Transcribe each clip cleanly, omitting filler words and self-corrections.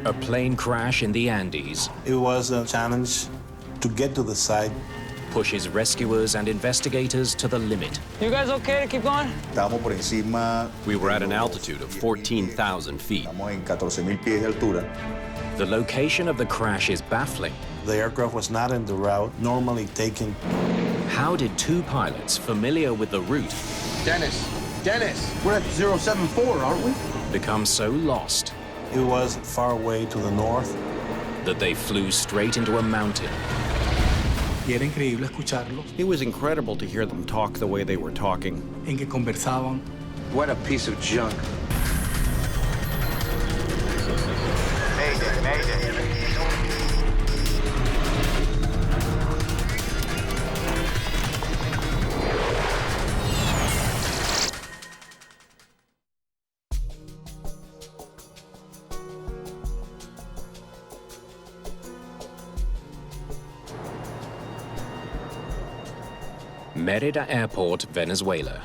A plane crash in the Andes It was a challenge to get to the site. pushes rescuers and investigators to the limit. You guys okay to keep going? Estábamos por encima. We were at an altitude of 14,000 feet. Estamos en 14,000 pies de altura. The location of the crash is baffling. The aircraft was not in the route normally taken. How did two pilots familiar with the route Dennis, we're at 074, aren't we? become so lost It was far away to the north. that they flew straight into a mountain? Y era increíble escucharlos, It was incredible to hear them talk the way they were talking. en que conversaban. What a piece of junk. Mayday. Mérida Airport, Venezuela.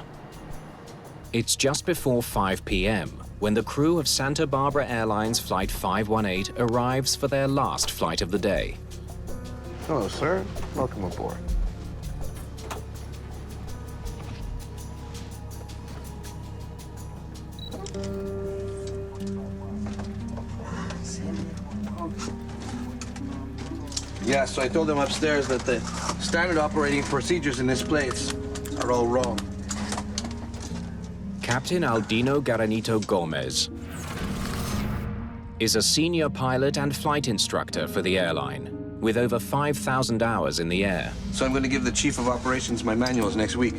It's just before 5 p.m. when the crew of Santa Barbara Airlines Flight 518 arrives for their last flight of the day. Hello, sir. Welcome aboard. Yeah, so I told them upstairs that the standard operating procedures in this place are all wrong. Captain Aldino Garanito Gomez is a senior pilot and flight instructor for the airline, with over 5,000 hours in the air. So I'm going to give the chief of operations my manuals next week.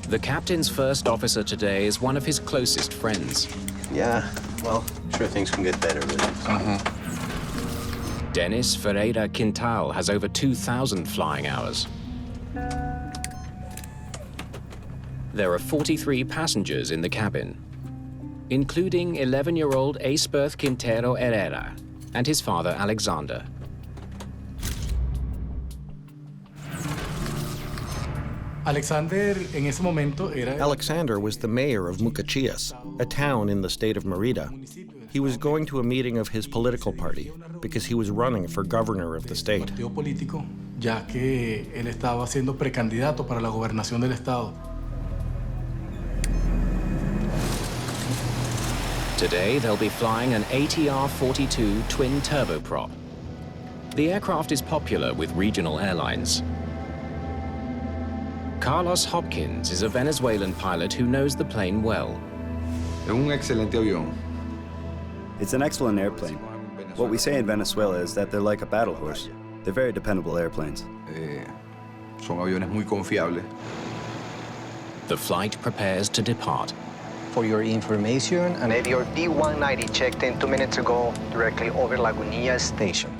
The captain's first officer today is one of his closest friends. Yeah, well, sure things can get better, but... Dennis Ferreira Quintal has over 2,000 flying hours. There are 43 passengers in the cabin, including 11-year-old Aceberth Quintero Herrera and his father, Alexander. Alexander, en ese momento, era Alexander was the mayor of Mucachias, a town in the state of Mérida. He was going to a meeting of his political party because he was running for governor of the state. partido político, ya que él estaba siendo precandidato para la gobernación del estado. Today, they'll be flying an ATR-42 twin turboprop. The aircraft is popular with regional airlines. Carlos Hopkins is a Venezuelan pilot who knows the plane well. Es un excelente avión. It's an excellent airplane. What we say in Venezuela is that they're like a battle horse. They're very dependable airplanes. Son aviones muy confiables. The flight prepares to depart. For your information, an Avior D-190 checked in 2 minutes ago directly over Lagunilla Station.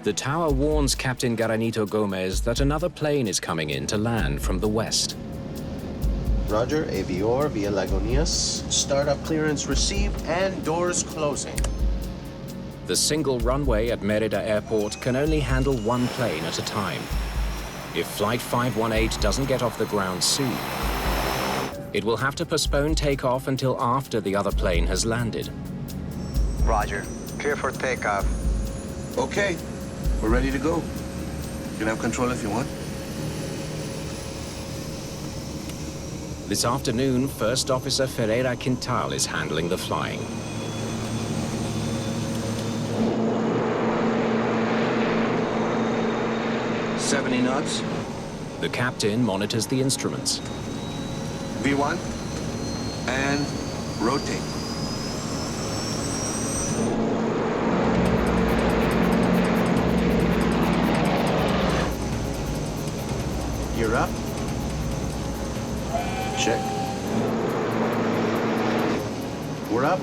The tower warns Captain Garanito Gomez that another plane is coming in to land from the west. Roger, Avior via Lagunitas. Startup clearance received and doors closing. The single runway at Mérida Airport can only handle one plane at a time. If Flight 518 doesn't get off the ground soon, it will have to postpone takeoff until after the other plane has landed. Roger. Clear for takeoff. Okay, we're ready to go. You can have control if you want. This afternoon, First Officer Ferreira Quintal is handling the flying. $70 knots. The captain monitors the instruments. V1 and rotate. You're up. Check. We're up.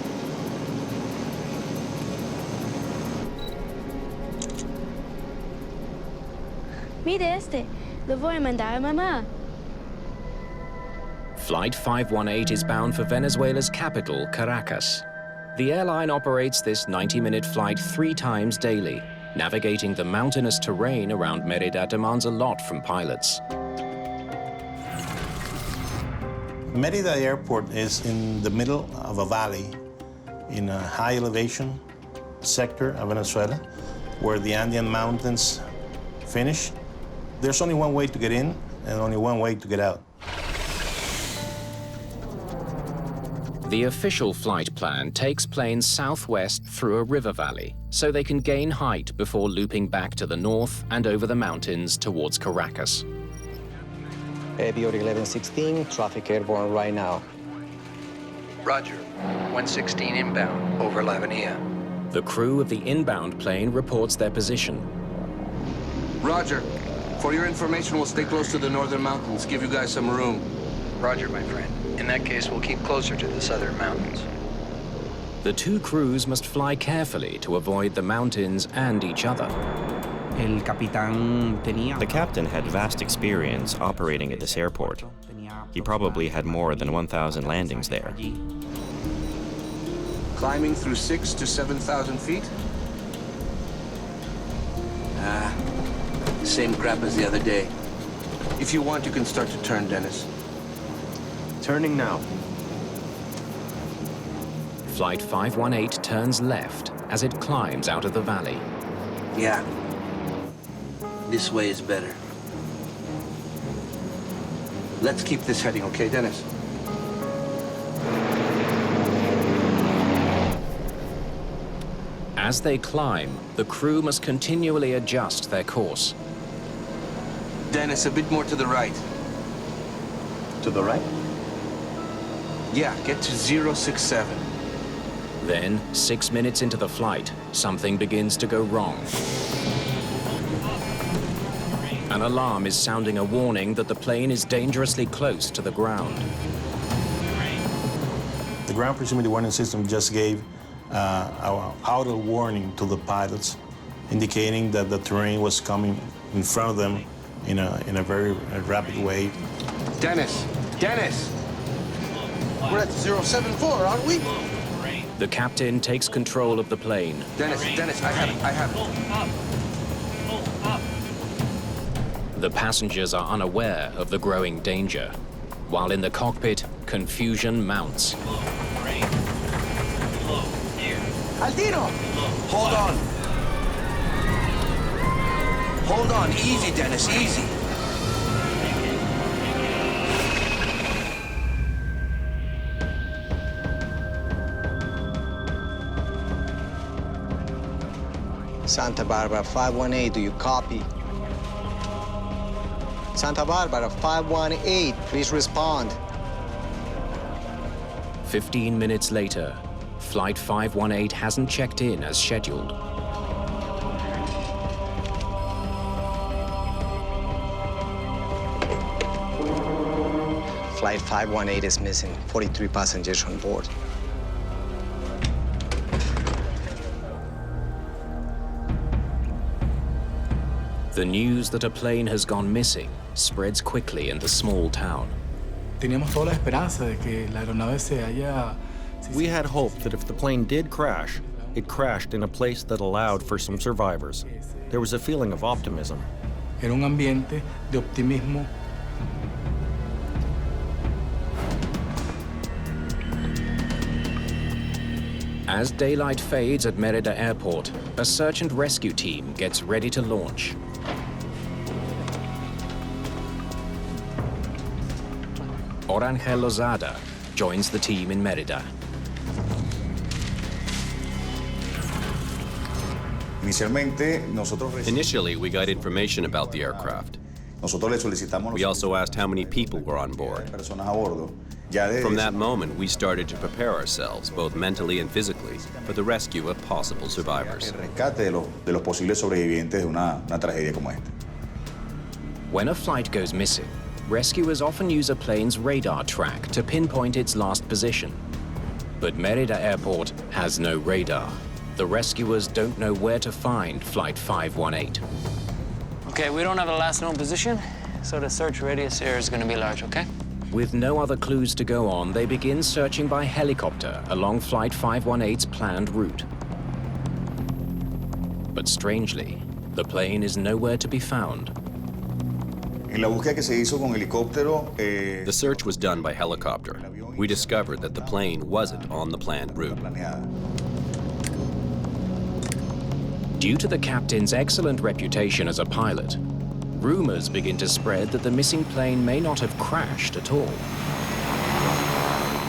Mire este, lo voy a mandar a mamá. Flight 518 is bound for Venezuela's capital, Caracas. The airline operates this 90-minute flight 3 times daily. Navigating the mountainous terrain around Mérida demands a lot from pilots. Mérida Airport is in the middle of a valley. in a high elevation sector of Venezuela where the Andean mountains finish. There's only one way to get in and only one way to get out. The official flight plan takes planes southwest through a river valley so they can gain height before looping back to the north and over the mountains towards Caracas. Avior 1116, traffic airborne right now. Roger. 116 inbound, over Lagunilla. The crew of the inbound plane reports their position. Roger. For your information, we'll stay close to the northern mountains, give you guys some room. Roger, my friend. In that case, we'll keep closer to the southern mountains. The two crews must fly carefully to avoid the mountains and each other. The captain had vast experience operating at this airport. He probably had more than 1,000 landings there. Climbing through 6,000 to 7,000 feet? Same crap as the other day. If you want, you can start to turn, Dennis. Turning now. Flight 518 turns left as it climbs out of the valley. Yeah. This way is better. Let's keep this heading, okay, Dennis? As they climb, the crew must continually adjust their course. Dennis, a bit more to the right. To the right? Yeah, get to 067. Then, 6 minutes into the flight, something begins to go wrong. An alarm is sounding a warning that the plane is dangerously close to the ground. The ground proximity warning system just gave our auto warning to the pilots, indicating that the terrain was coming in front of them in a very rapid way. Dennis! Dennis! We're at 074, aren't we? The captain takes control of the plane. Dennis, I have it. The passengers are unaware of the growing danger, while in the cockpit, confusion mounts. Altino! Hold on. Hold on, easy, Dennis, easy. Santa Barbara 518, do you copy? Santa Barbara 518, please respond. 15 minutes later, Flight 518 hasn't checked in as scheduled. Flight 518 is missing, 43 passengers on board. The news that a plane has gone missing spreads quickly in the small town. Teníamos toda la esperanza de que la aeronave se haya... We had hope that if the plane did crash, it crashed in a place that allowed for some survivors. There was a feeling of optimism. Era un ambiente de optimismo. As daylight fades at Merida Airport, a search and rescue team gets ready to launch. Orangel Lozada joins the team in Merida. Initially, we got information about the aircraft. We also asked how many people were on board. From that moment, we started to prepare ourselves, both mentally and physically, for the rescue of possible survivors. When a flight goes missing, rescuers often use a plane's radar track to pinpoint its last position. But Merida Airport has no radar. The rescuers don't know where to find Flight 518. Okay, we don't have a last known position, so the search radius here is going to be large, okay? With no other clues to go on, they begin searching by helicopter along Flight 518's planned route. But strangely, the plane is nowhere to be found. En la búsqueda que se hizo con helicóptero, The search was done by helicopter. We discovered that the plane wasn't on the planned route. Due to the captain's excellent reputation as a pilot, rumors begin to spread that the missing plane may not have crashed at all.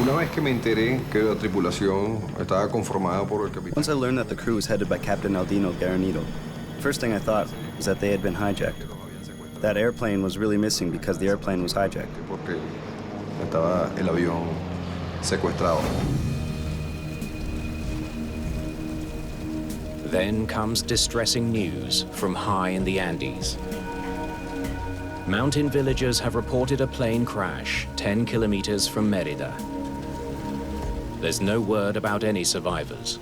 Una vez que me enteré que la tripulación estaba conformada por el capitán. Once I learned that the crew was headed by Captain Aldino Garanido, the first thing I thought was that they had been hijacked. That airplane was really missing because the airplane was hijacked. Porque estaba el avión secuestrado. Then comes distressing news from high in the Andes. Mountain villagers have reported a plane crash 10 kilometers from Mérida. There's no word about any survivors.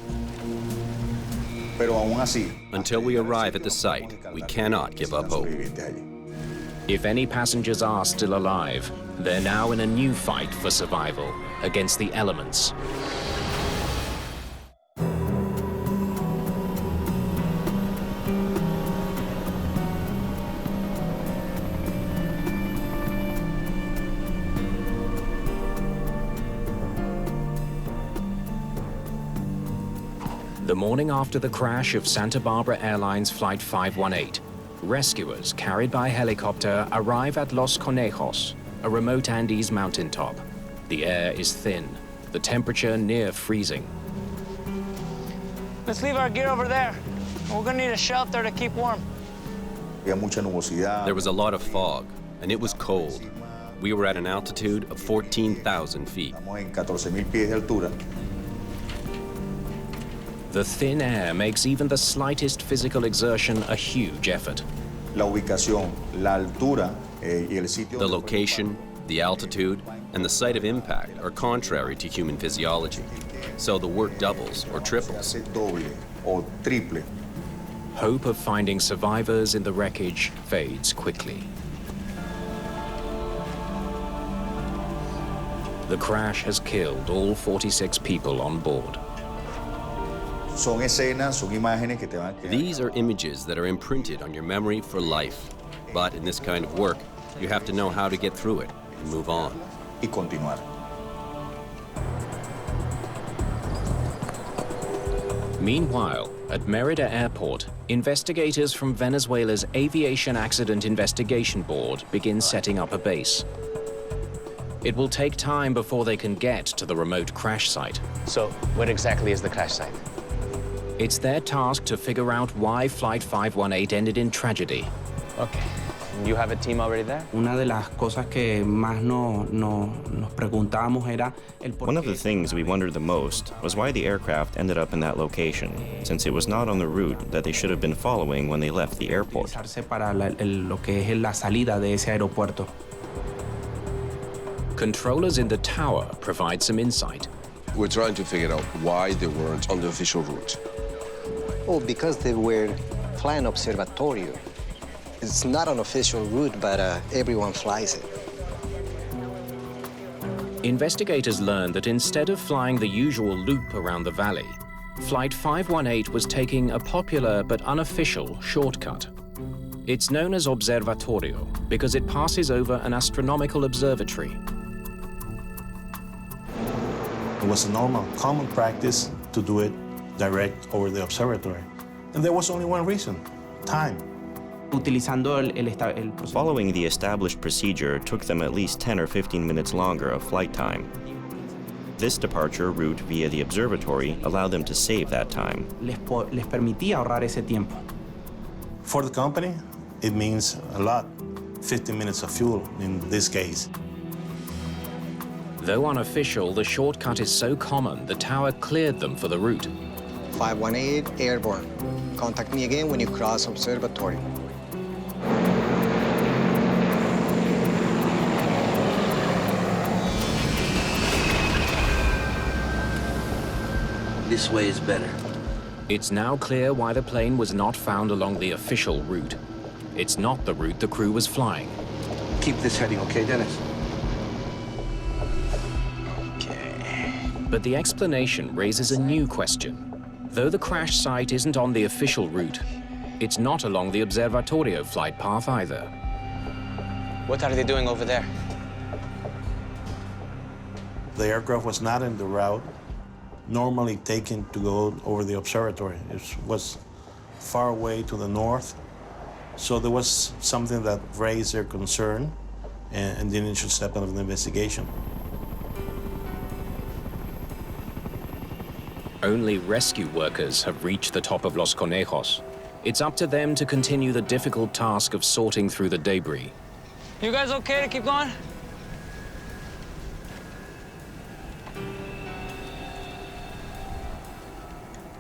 Pero aún así, Until we arrive at the site, we cannot give up hope. If any passengers are still alive, they're now in a new fight for survival against the elements. The morning after the crash of Santa Barbara Airlines Flight 518, rescuers carried by helicopter arrive at Los Conejos, a remote Andes mountaintop. The air is thin, the temperature near freezing. Let's leave our gear over there. We're gonna need a shelter to keep warm. había mucha nubosidad. There was a lot of fog, and it was cold. We were at an altitude of 14,000 feet. Estamos en 14,000 pies de altura. The thin air makes even the slightest physical exertion a huge effort. La ubicación, la altura y el sitio. The location, the altitude, and the site of impact are contrary to human physiology. So the work doubles or triples. Doble o triple. Hope of finding survivors in the wreckage fades quickly. The crash has killed all 46 people on board. Son escenas, son imágenes que te van a quedar. These are images that are imprinted on your memory for life. But in this kind of work, you have to know how to get through it and move on. Y continuar. Meanwhile, at Merida Airport, investigators from Venezuela's Aviation Accident Investigation Board begin setting up a base. It will take time before they can get to the remote crash site. So, where exactly is the crash site? It's their task to figure out why Flight 518 ended in tragedy. Okay. You have a team already there? Una de las cosas que más nos preguntábamos era el por One of the things we wondered the most was why the aircraft ended up in that location, since it was not on the route that they should have been following when they left the airport. para lo que es la salida de ese aeropuerto. Controllers in the tower provide some insight. We're trying to figure out why they weren't on the official route. Oh, because they were flying observatorio. It's not an official route, but everyone flies it. Investigators learned that instead of flying the usual loop around the valley, Flight 518 was taking a popular but unofficial shortcut. It's known as Observatorio because it passes over an astronomical observatory. It was a normal, common practice to do it direct over the observatory. And there was only one reason: time. Following the established procedure took them at least 10 or 15 minutes longer of flight time. This departure route via the observatory allowed them to save that time. Les permitía ahorrar ese tiempo. For the company, it means a lot. 15 minutes of fuel in this case. Though unofficial, the shortcut is so common, the tower cleared them for the route. 518 airborne. Contact me again when you cross observatory. This way is better. It's now clear why the plane was not found along the official route. It's not the route the crew was flying. Keep this heading, okay, Dennis? But the explanation raises a new question. Though the crash site isn't on the official route, it's not along the Observatorio flight path either. What are they doing over there? The aircraft was not in the route normally taken to go over the observatory. It was far away to the north. So there was something that raised their concern and the initial step of the investigation. Only rescue workers have reached the top of Los Conejos. It's up to them to continue the difficult task of sorting through the debris. You guys okay to keep going?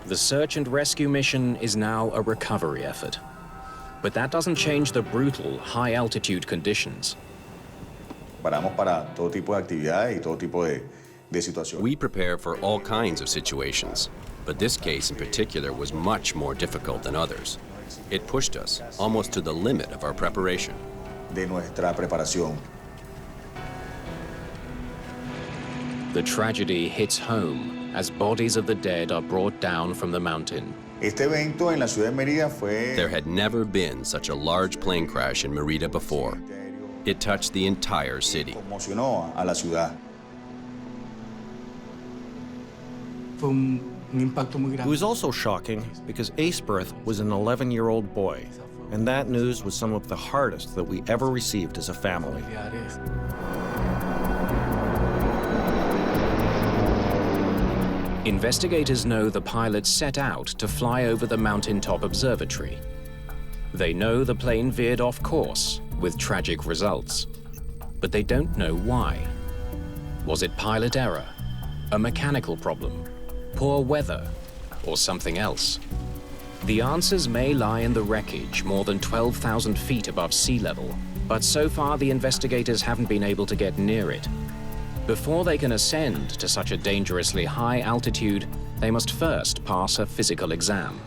The search and rescue mission is now a recovery effort. But that doesn't change the brutal, high-altitude conditions. Paramos para todo tipo de actividades y todo tipo de situaciones. We prepare for all kinds of situations, but this case in particular was much more difficult than others. It pushed us almost to the limit of our preparation. De nuestra preparación. The tragedy hits home as bodies of the dead are brought down from the mountain. Este evento en la ciudad de Mérida fue... There had never been such a large plane crash in Mérida before. It touched the entire city. Conmocionó a la ciudad. Fue un impacto muy grande. It was also shocking because Aceberth was an 11-year-old boy, and that news was some of the hardest that we ever received as a family. Investigators know the pilots set out to fly over the mountaintop observatory. They know the plane veered off course, with tragic results. But they don't know why. Was it pilot error, a mechanical problem, poor weather, or something else? The answers may lie in the wreckage more than 12,000 feet above sea level, but so far the investigators haven't been able to get near it. Before they can ascend to such a dangerously high altitude, they must first pass a physical exam.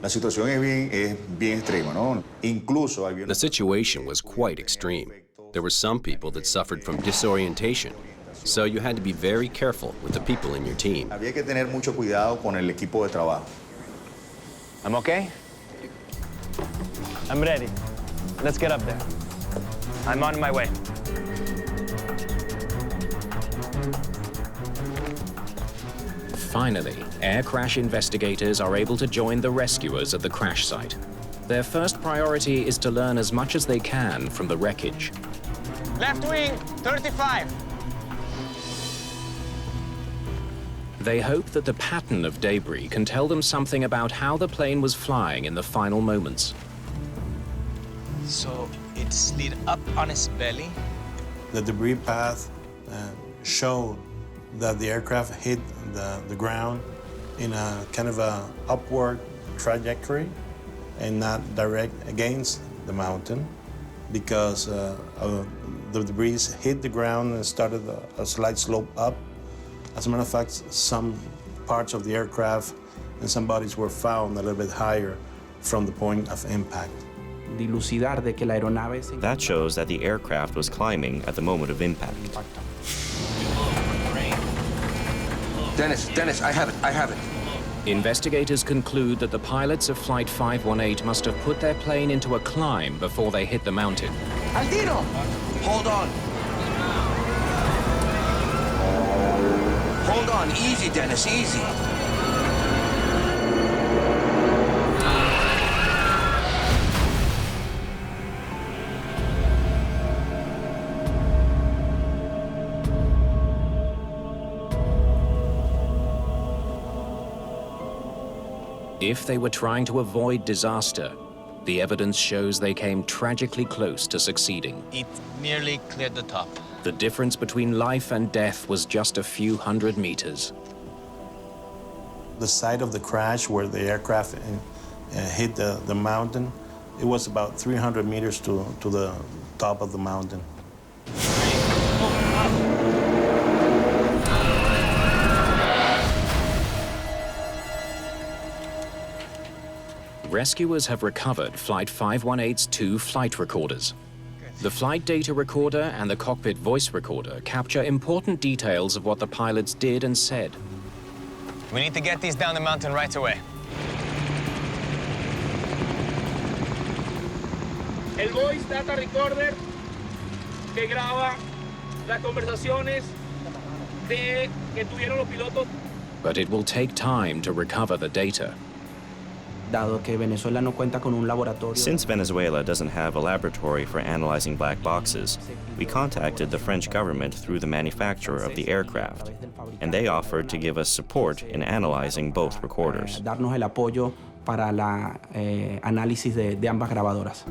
La situación es bien extrema, ¿no? Incluso the situation was quite extreme. There were some people that suffered from disorientation, so you had to be very careful with the people in your team. Había que tener mucho cuidado con el equipo de trabajo. I'm okay? I'm ready. Let's get up there. I'm on my way. Finally, air crash investigators are able to join the rescuers at the crash site. Their first priority is to learn as much as they can from the wreckage. Left wing, 35. They hope that the pattern of debris can tell them something about how the plane was flying in the final moments. So it slid up on its belly? The debris path showed that the aircraft hit the ground in a kind of a upward trajectory and not direct against the mountain, because the debris hit the ground and started a slight slope up. As a matter of fact, some parts of the aircraft and some bodies were found a little bit higher from the point of impact. That shows that the aircraft was climbing at the moment of impact. Dennis, I have it. Investigators conclude that the pilots of Flight 518 must have put their plane into a climb before they hit the mountain. Aldino! Hold on. Hold on, easy, Dennis, easy. If they were trying to avoid disaster, the evidence shows they came tragically close to succeeding. It nearly cleared the top. The difference between life and death was just a few hundred meters. The site of the crash where the aircraft hit the mountain, it was about 300 meters to the top of the mountain. Rescuers have recovered Flight 518's 2 flight recorders. The flight data recorder and the cockpit voice recorder capture important details of what the pilots did and said. We need to get these down the mountain right away. El voice data recorder que graba las conversaciones que tuvieron los pilotos. But it will take time to recover the data. Dado que Venezuela no cuenta con un laboratorio. Since Venezuela doesn't have a laboratory for analyzing black boxes, we contacted the French government through the manufacturer of the aircraft, and they offered to give us support in analyzing both recorders. Darnos el apoyo para la análisis de ambas grabadoras.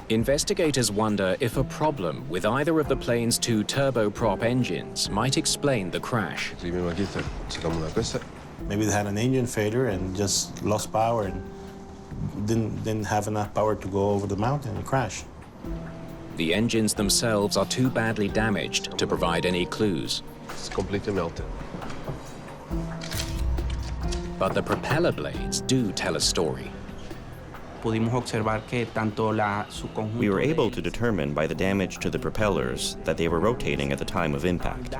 Investigators wonder if a problem with either of the plane's two turboprop engines might explain the crash. Maybe they had an engine failure and just lost power and didn't have enough power to go over the mountain and crash. The engines themselves are too badly damaged to provide any clues. It's completely melted. But the propeller blades do tell a story. We were able to determine by the damage to the propellers that they were rotating at the time of impact.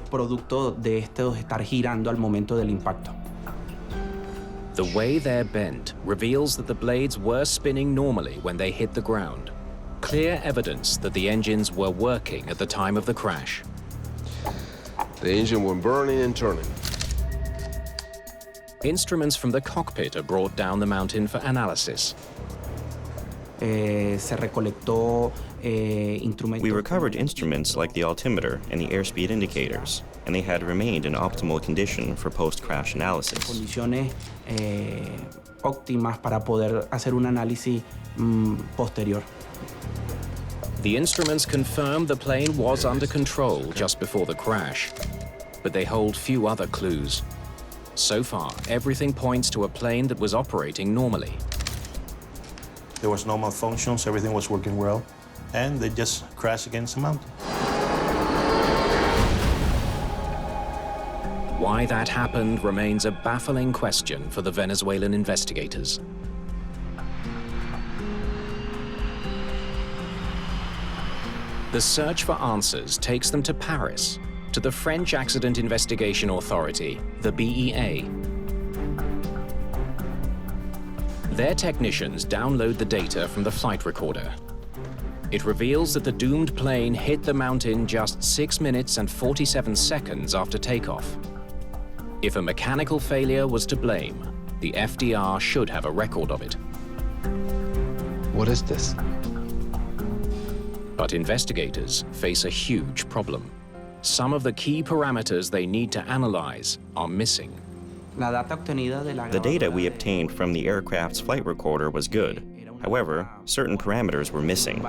Producto de estos estar girando al momento del impacto. The way they're bent reveals that the blades were spinning normally when they hit the ground. Clear evidence that the engines were working at the time of the crash. The engine went burning and turning. Instruments from the cockpit are brought down the mountain for analysis. We recovered instruments like the altimeter and the airspeed indicators, and they had remained in optimal condition for post-crash analysis. Condiciones óptimas para poder hacer un análisis posterior. The instruments confirm the plane was under control just before the crash, but they hold few other clues. So far, everything points to a plane that was operating normally. There was no malfunctions, everything was working well, and they just crashed against the mountain. Why that happened remains a baffling question for the Venezuelan investigators. The search for answers takes them to Paris, to the French Accident Investigation Authority, the BEA. Their technicians download the data from the flight recorder. It reveals that the doomed plane hit the mountain just 6 minutes and 47 seconds after takeoff. If a mechanical failure was to blame, the FDR should have a record of it. What is this? But investigators face a huge problem. Some of the key parameters they need to analyze are missing. The data we obtained from the aircraft's flight recorder was good. However, certain parameters were missing.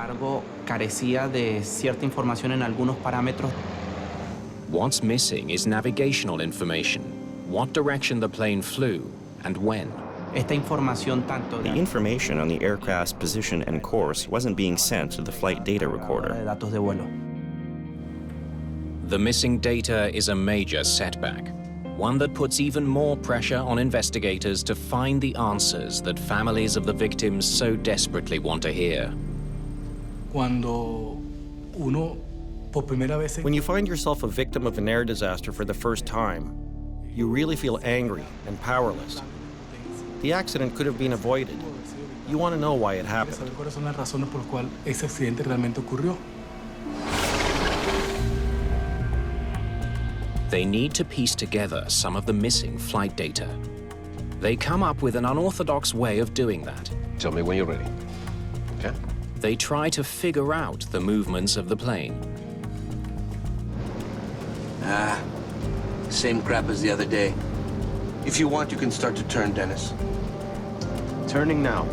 What's missing is navigational information, what direction the plane flew and when. The information on the aircraft's position and course wasn't being sent to the flight data recorder. The missing data is a major setback, one that puts even more pressure on investigators to find the answers that families of the victims so desperately want to hear. When you find yourself a victim of an air disaster for the first time, you really feel angry and powerless. The accident could have been avoided. You want to know why it happened. They need to piece together some of the missing flight data. They come up with an unorthodox way of doing that. Tell me when you're ready. Okay? They try to figure out the movements of the plane. Same crap as the other day. If you want, you can start to turn, Dennis. Turning now.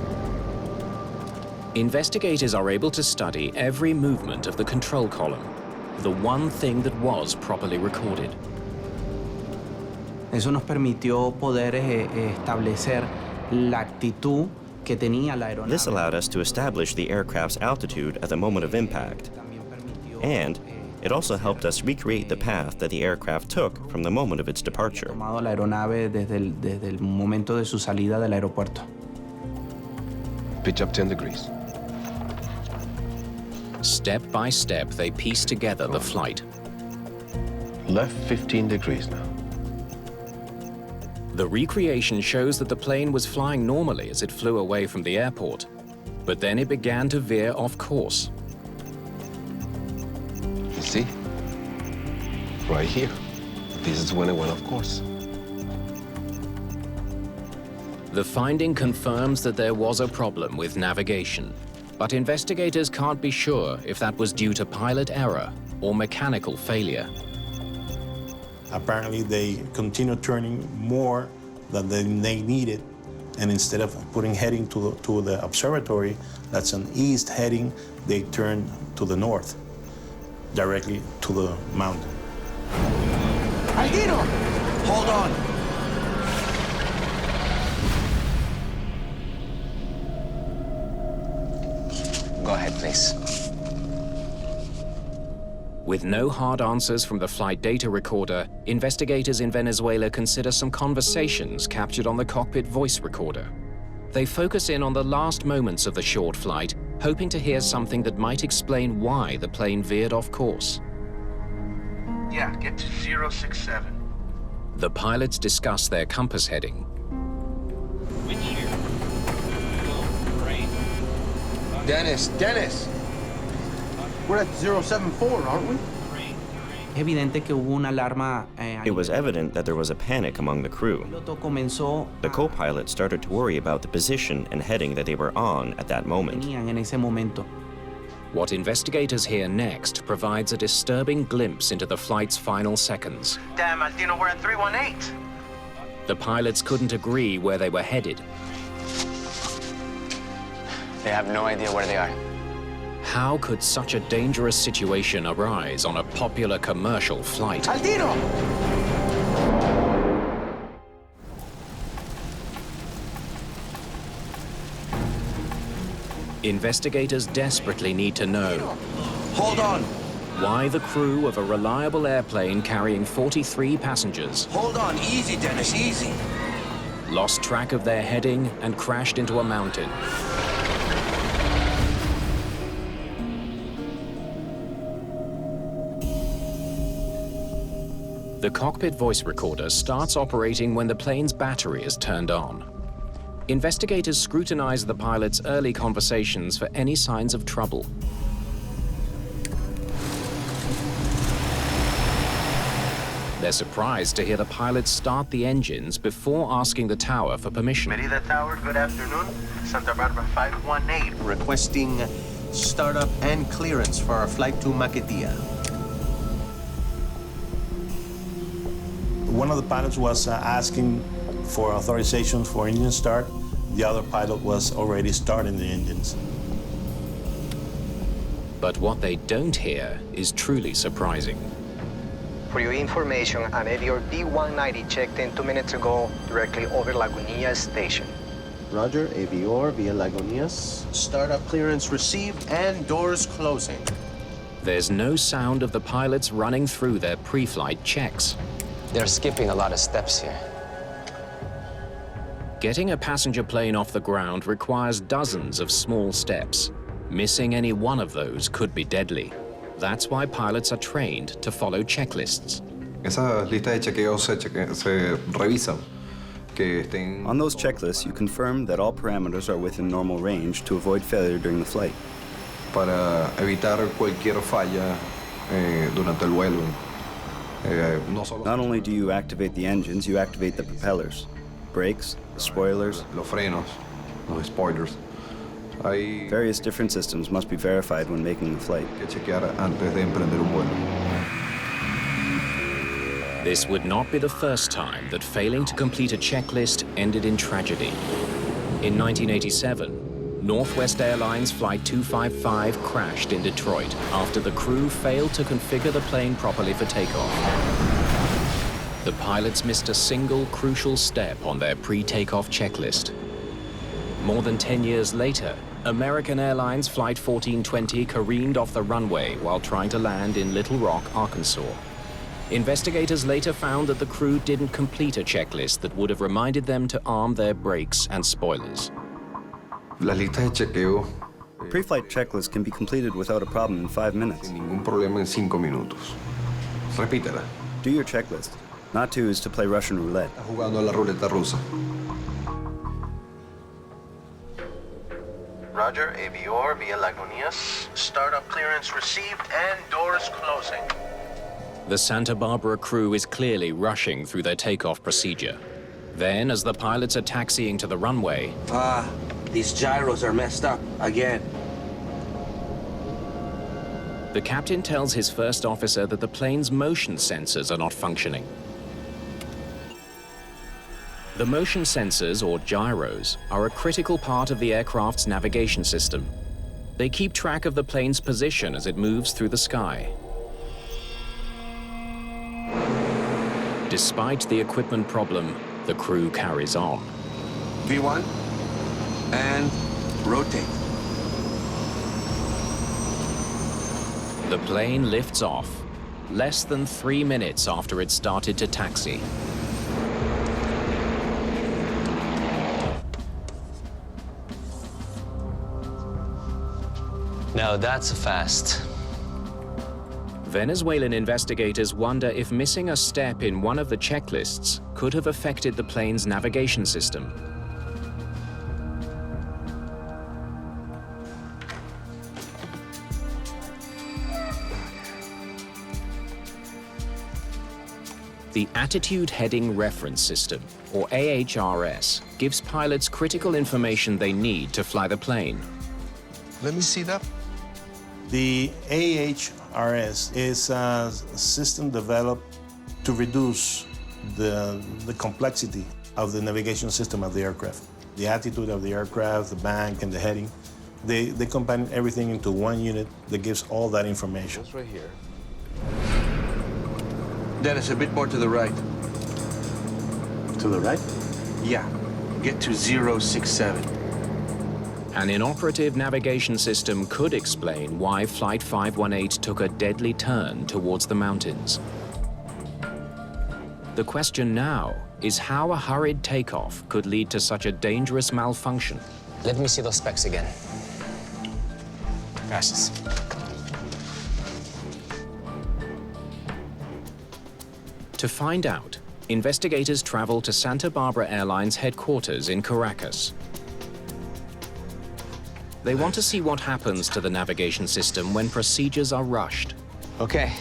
Investigators are able to study every movement of the control column, the one thing that was properly recorded. Eso nos permitió poder establecer la actitud que tenía la aeronave. This allowed us to establish the aircraft's altitude at the moment of impact. And it also helped us recreate the path that the aircraft took from the moment of its departure. Tomado la aeronave desde el momento de su salida del aeropuerto. Pitch up 10 degrees. Step by step, they piece together the flight. Left 15 degrees now. The recreation shows that the plane was flying normally as it flew away from the airport, but then it began to veer off course. You see? Right here. This is when it went off course. The finding confirms that there was a problem with navigation, but investigators can't be sure if that was due to pilot error or mechanical failure. Apparently, they continued turning more than they needed, and instead of putting heading to the observatory, that's an east heading, they turned to the north, directly to the mountain. Aldino! Hold on. Go ahead, please. With no hard answers from the flight data recorder, investigators in Venezuela consider some conversations captured on the cockpit voice recorder. They focus in on the last moments of the short flight, hoping to hear something that might explain why the plane veered off course. Yeah, get to 067. The pilots discuss their compass heading. Dennis! We're at 074, aren't we? Evidente que hubo una alarma. It was evident that there was a panic among the crew. The co-pilot started to worry about the position and heading that they were on at that moment. What investigators hear next provides a disturbing glimpse into the flight's final seconds. Damn, Aldino, we're at 318. The pilots couldn't agree where they were headed. They have no idea where they are. How could such a dangerous situation arise on a popular commercial flight? Aldino! Investigators desperately need to know. Hold on. Why the crew of a reliable airplane carrying 43 passengers Hold on, easy, Dennis, easy. lost track of their heading and crashed into a mountain. The cockpit voice recorder starts operating when the plane's battery is turned on. Investigators scrutinize the pilot's early conversations for any signs of trouble. They're surprised to hear the pilot start the engines before asking the tower for permission. Merida Tower, good afternoon. Santa Barbara 518, requesting startup and clearance for our flight to Maquetía. One of the pilots was asking for authorization for engine start. The other pilot was already starting the engines. But what they don't hear is truly surprising. For your information, an Avior B-190 checked in 2 minutes ago directly over Lagunilla Station. Roger, Avior via Lagunitas. Startup clearance received and doors closing. There's no sound of the pilots running through their pre-flight checks. They're skipping a lot of steps here. Getting a passenger plane off the ground requires dozens of small steps. Missing any one of those could be deadly. That's why pilots are trained to follow checklists. Esa lista de chequeos se revisan. On those checklists, you confirm that all parameters are within normal range to avoid failure during the flight. Para evitar cualquier falla durante el vuelo. Not only do you activate the engines, you activate the propellers, brakes, spoilers. Los frenos, los spoilers. Various different systems must be verified when making the flight. Que chequear antes de emprender un vuelo. This would not be the first time that failing to complete a checklist ended in tragedy. In 1987, Northwest Airlines Flight 255 crashed in Detroit after the crew failed to configure the plane properly for takeoff. The pilots missed a single crucial step on their pre-takeoff checklist. More than 10 years later, American Airlines Flight 1420 careened off the runway while trying to land in Little Rock, Arkansas. Investigators later found that the crew didn't complete a checklist that would have reminded them to arm their brakes and spoilers. La lista de chequeo. Pre-flight checklist can be completed without a problem in 5 minutes. Sin ningún problema en 5 minutos. Repítela. Do your checklist. Not to is to play Russian roulette. Jugando la ruleta rusa. Roger, Avior via Lagunitas. Startup clearance received and doors closing. The Santa Barbara crew is clearly rushing through their takeoff procedure. Then, as the pilots are taxiing to the runway... These gyros are messed up again. The captain tells his first officer that the plane's motion sensors are not functioning. The motion sensors, or gyros, are a critical part of the aircraft's navigation system. They keep track of the plane's position as it moves through the sky. Despite the equipment problem, the crew carries on. V1, and rotate. The plane lifts off, less than 3 minutes after it started to taxi. Now that's fast. Venezuelan investigators wonder if missing a step in one of the checklists could have affected the plane's navigation system. The Attitude Heading Reference System, or AHRS, gives pilots critical information they need to fly the plane. Let me see that. The AHRS is a system developed to reduce the complexity of the navigation system of the aircraft. The attitude of the aircraft, the bank, and the heading, they combine everything into one unit that gives all that information. Just right here. Dennis, a bit more to the right. To the right? Yeah. Get to 067. An inoperative navigation system could explain why Flight 518 took a deadly turn towards the mountains. The question now is how a hurried takeoff could lead to such a dangerous malfunction. Let me see those specs again. Gracias. To find out, investigators travel to Santa Barbara Airlines headquarters in Caracas. They want to see what happens to the navigation system when procedures are rushed. Okay,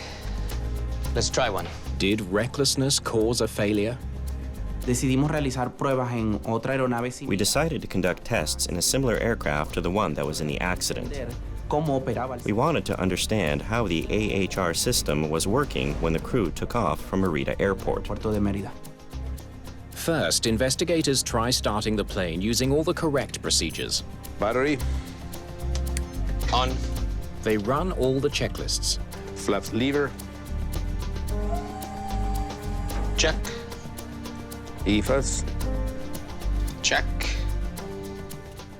let's try one. Did recklessness cause a failure? Decidimos realizar pruebas en otra aeronave similar. We decided to conduct tests in a similar aircraft to the one that was in the accident. We wanted to understand how the AHR system was working when the crew took off from Merida Airport. First, investigators try starting the plane using all the correct procedures. Battery. On. They run all the checklists. Flaps lever. Check. EFAS. Check.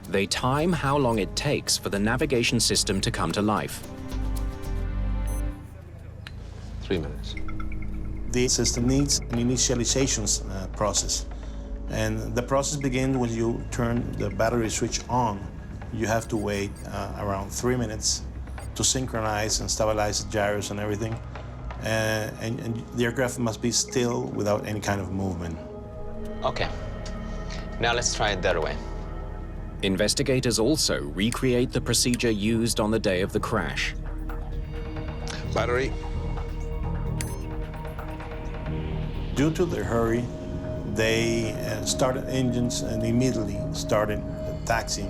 They time how long it takes for the navigation system to come to life. 3 minutes. The system needs an initialization process. And the process begins when you turn the battery switch on. You have to wait around 3 minutes to synchronize and stabilize the gyros and everything. And the aircraft must be still without any kind of movement. Okay. Now let's try it the other way. Investigators also recreate the procedure used on the day of the crash. Battery. Due to their hurry, they started engines and immediately started taxiing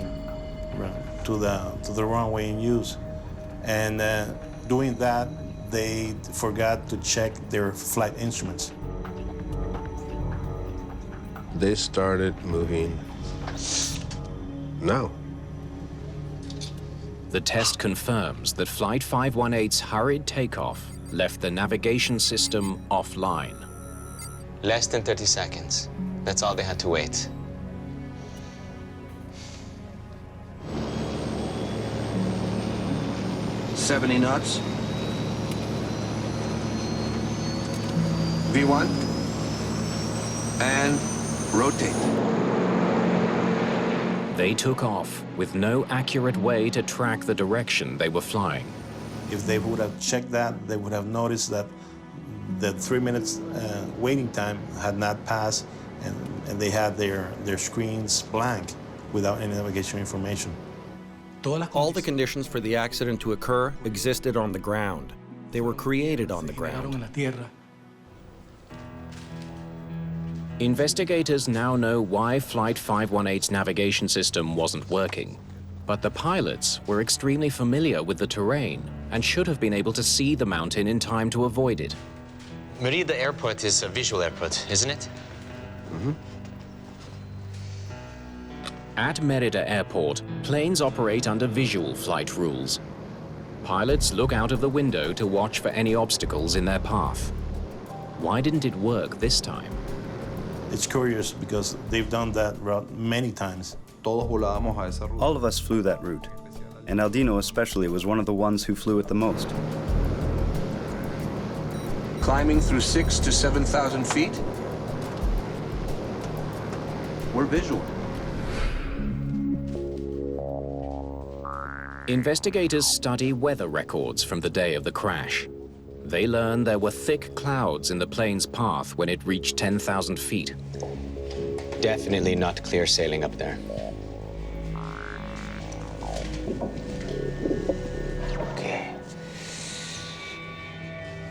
to the runway in use. And doing that, they forgot to check their flight instruments. They started moving now. The test confirms that Flight 518's hurried takeoff left the navigation system offline. Less than 30 seconds. That's all they had to wait. $70 knots. V1. And rotate. They took off with no accurate way to track the direction they were flying. If they would have checked that, they would have noticed that the 3 minutes waiting time had not passed, and they had their screens blank without any navigation information. All the conditions for the accident to occur existed on the ground. They were created on the ground. Investigators now know why Flight 518's navigation system wasn't working. But the pilots were extremely familiar with the terrain and should have been able to see the mountain in time to avoid it. Merida Airport is a visual airport, isn't it? Mm-hmm. At Merida Airport, planes operate under visual flight rules. Pilots look out of the window to watch for any obstacles in their path. Why didn't it work this time? It's curious because they've done that route many times. All of us flew that route, and Aldino especially was one of the ones who flew it the most. Climbing through 6,000 to 7,000 feet? We're visual. Investigators study weather records from the day of the crash. They learn there were thick clouds in the plane's path when it reached 10,000 feet. Definitely not clear sailing up there. Okay.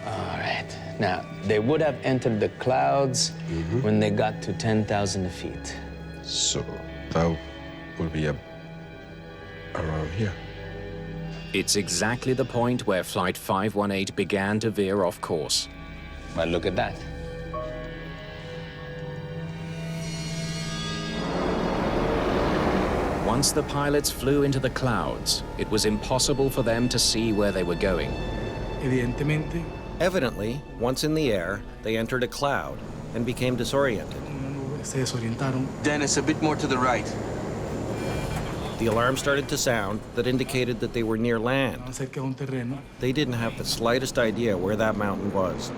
All right. Now, they would have entered the clouds when they got to 10,000 feet. So that would be around here. It's exactly the point where Flight 518 began to veer off course. Well, look at that. Once the pilots flew into the clouds, it was impossible for them to see where they were going. Evidently, once in the air, they entered a cloud and became disoriented. Dennis, a bit more to the right. The alarm started to sound that indicated that they were near land. They didn't have the slightest idea where that mountain was.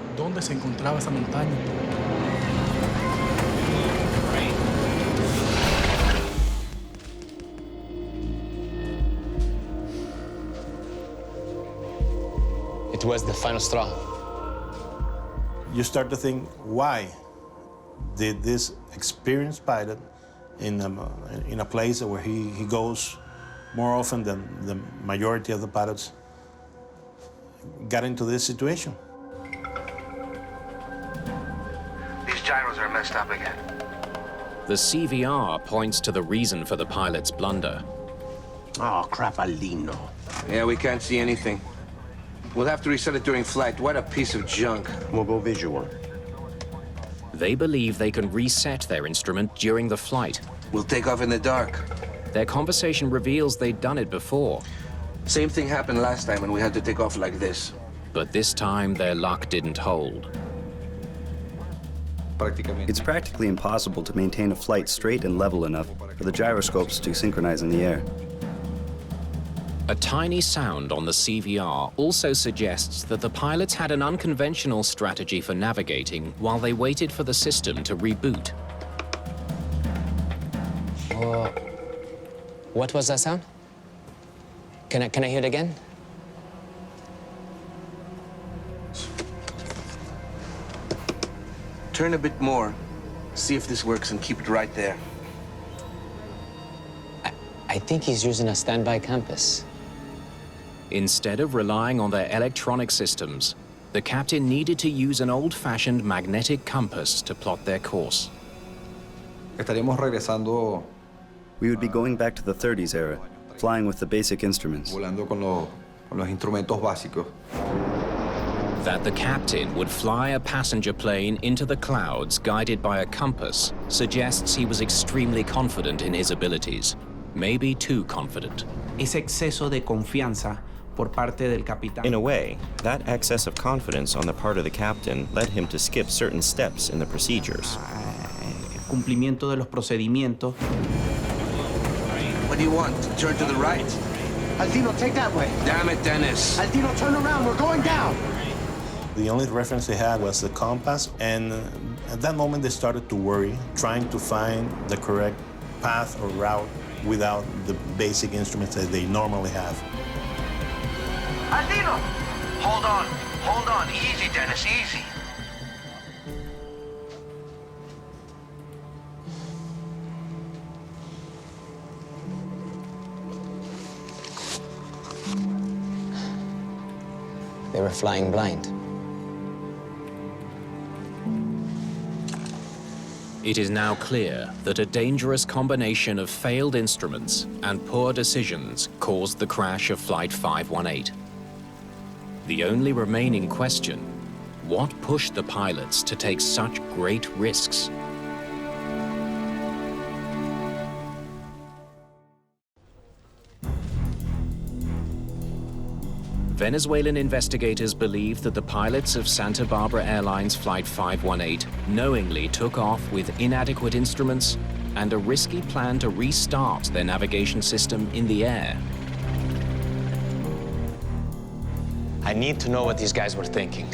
It was the final straw. You start to think, why did this experienced pilot in a place where he goes more often than the majority of the pilots got into this situation? These gyros are messed up again. The CVR points to the reason for the pilot's blunder. Oh, crap, Aldino. Yeah, we can't see anything. We'll have to reset it during flight. What a piece of junk. We'll go visual. They believe they can reset their instrument during the flight. We'll take off in the dark. Their conversation reveals they'd done it before. Same thing happened last time when we had to take off like this. But this time, their luck didn't hold. It's practically impossible to maintain a flight straight and level enough for the gyroscopes to synchronize in the air. A tiny sound on the CVR also suggests that the pilots had an unconventional strategy for navigating while they waited for the system to reboot. What was that sound? Can I hear it again? Turn a bit more. See if this works and keep it right there. I think he's using a standby compass. Instead of relying on their electronic systems, the captain needed to use an old-fashioned magnetic compass to plot their course. We would be going back to the 30s era, flying with the basic instruments. That the captain would fly a passenger plane into the clouds guided by a compass suggests he was extremely confident in his abilities. Maybe too confident. Ese exceso de confianza por parte del capitán. In a way, that excess of confidence on the part of the captain led him to skip certain steps in the procedures. Cumplimiento de los procedimientos. What do you want? Turn to the right? Aldino, take that way. Damn it, Dennis. Aldino, turn around. We're going down. The only reference they had was the compass, and at that moment they started to worry, trying to find the correct path or route without the basic instruments that they normally have. Aldino! Hold on. Easy, Dennis, easy. flying blind. It is now clear that a dangerous combination of failed instruments and poor decisions caused the crash of Flight 518. The only remaining question, what pushed the pilots to take such great risks? Venezuelan investigators believe that the pilots of Santa Barbara Airlines Flight 518 knowingly took off with inadequate instruments and a risky plan to restart their navigation system in the air. I need to know what these guys were thinking.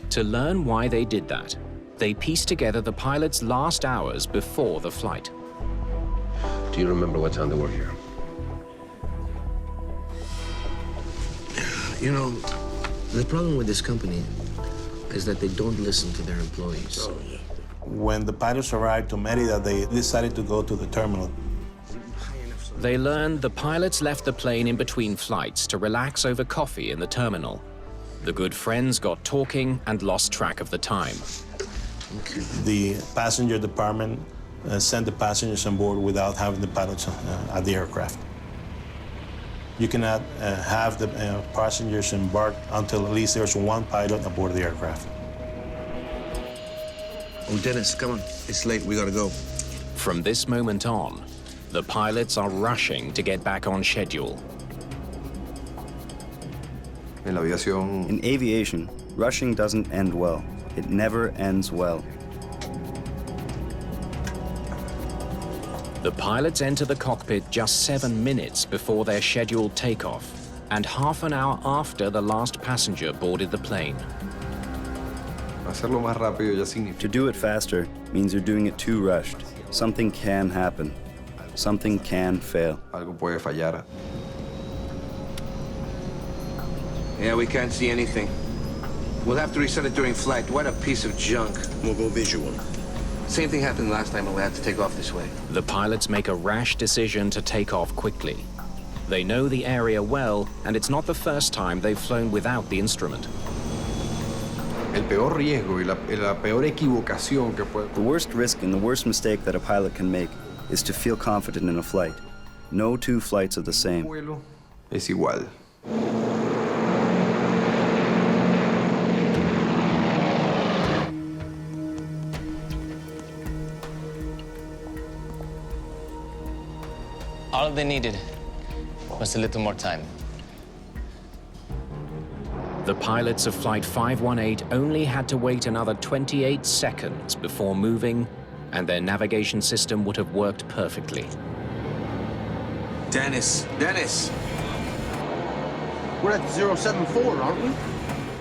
To learn why they did that, they pieced together the pilots' last hours before the flight. Do you remember what time they were here? You know, the problem with this company is that they don't listen to their employees. When the pilots arrived to Merida, they decided to go to the terminal. They learned the pilots left the plane in between flights to relax over coffee in the terminal. The good friends got talking and lost track of the time. The passenger department sent the passengers on board without having the pilots at the aircraft. You cannot have the passengers embark until at least there's one pilot aboard the aircraft. Oh, Dennis, come on. It's late. We gotta go. From this moment on, the pilots are rushing to get back on schedule. In aviation, rushing doesn't end well. It never ends well. The pilots enter the cockpit just 7 minutes before their scheduled takeoff and half an hour after the last passenger boarded the plane. To do it faster means you're doing it too rushed. Something can happen. Something can fail. Yeah, we can't see anything. We'll have to reset it during flight. What a piece of junk. We'll go visual. Same thing happened last time when we had to take off this way. The pilots make a rash decision to take off quickly. They know the area well, and it's not the first time they've flown without the instrument. The worst risk and the worst mistake that a pilot can make is to feel confident in a flight. No two flights are the same. Es igual. All they needed was a little more time. The pilots of Flight 518 only had to wait another 28 seconds before moving, and their navigation system would have worked perfectly. Dennis! We're at 074, aren't we?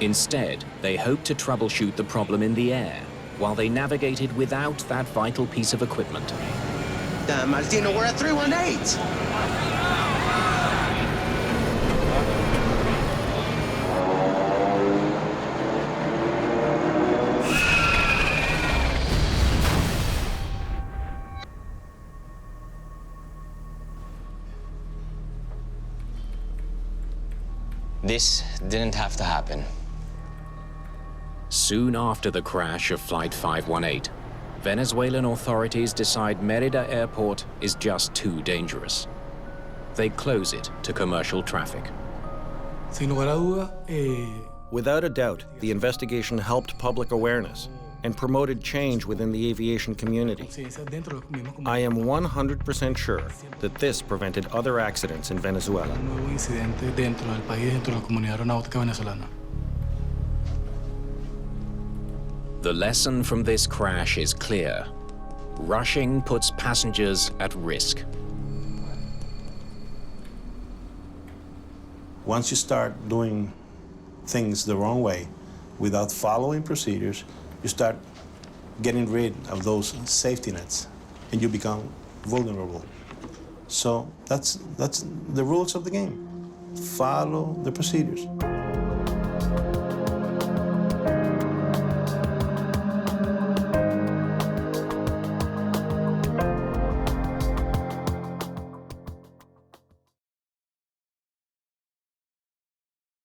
Instead, they hoped to troubleshoot the problem in the air, while they navigated without that vital piece of equipment. Damn, Martino, we're at 318! This didn't have to happen. Soon after the crash of Flight 518, Venezuelan authorities decide Merida Airport is just too dangerous. They close it to commercial traffic. Without a doubt, the investigation helped public awareness and promoted change within the aviation community. I am 100% sure that this prevented other accidents in Venezuela. The lesson from this crash is clear. Rushing puts passengers at risk. Once you start doing things the wrong way, without following procedures, you start getting rid of those safety nets, and you become vulnerable. So that's the rules of the game. Follow the procedures.